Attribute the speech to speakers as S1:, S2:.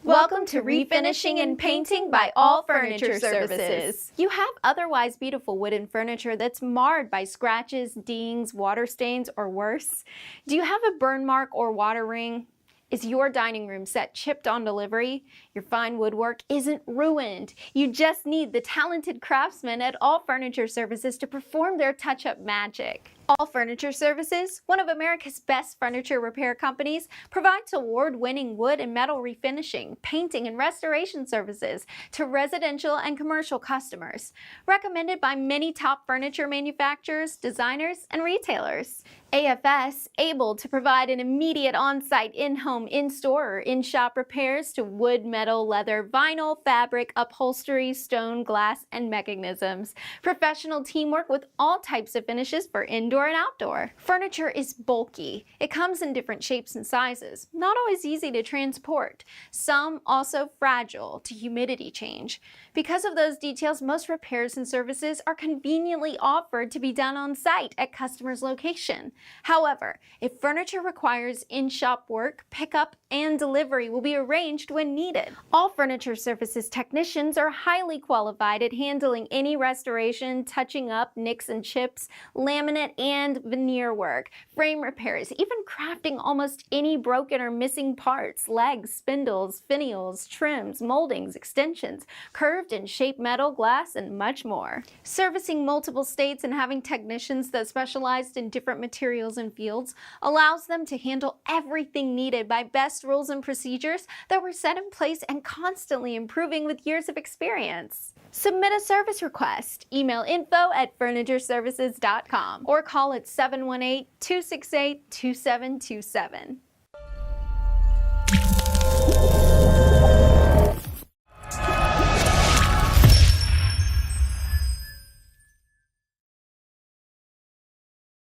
S1: Welcome to Refinishing and Painting by All Furniture Services. You have otherwise beautiful wooden furniture that's marred by scratches, dings, water stains, or worse? Do you have a burn mark or water ring? Is your dining room set chipped on delivery? Your fine woodwork isn't ruined. You just need the talented craftsmen at All Furniture Services to perform their touch-up magic. All Furniture Services, one of America's best furniture repair companies, provides award-winning wood and metal refinishing, painting, and restoration services to residential and commercial customers. Recommended by many top furniture manufacturers, designers, and retailers. AFS, able to provide an immediate on-site, in-home, in-store, or in-shop repairs to wood, metal, leather, vinyl, fabric, upholstery, stone, glass, and mechanisms. Professional teamwork with all types of finishes for indoor and outdoor. Furniture is bulky. It comes in different shapes and sizes, not always easy to transport. Some also fragile to humidity change. Because of those details, most repairs and services are conveniently offered to be done on site at customers' location. However, if furniture requires in-shop work, pickup and delivery will be arranged when needed. All Furniture Services technicians are highly qualified at handling any restoration, touching up, nicks and chips, laminate and veneer work, frame repairs, even crafting almost any broken or missing parts, legs, spindles, finials, trims, moldings, extensions, curved and shaped metal, glass, and much more. Servicing multiple states and having technicians that specialized in different materials and fields allows them to handle everything needed by best rules and procedures that were set in place and constantly improving with years of experience. Submit a service request. Email info@furnitureservices.com or call at 718-268-2727.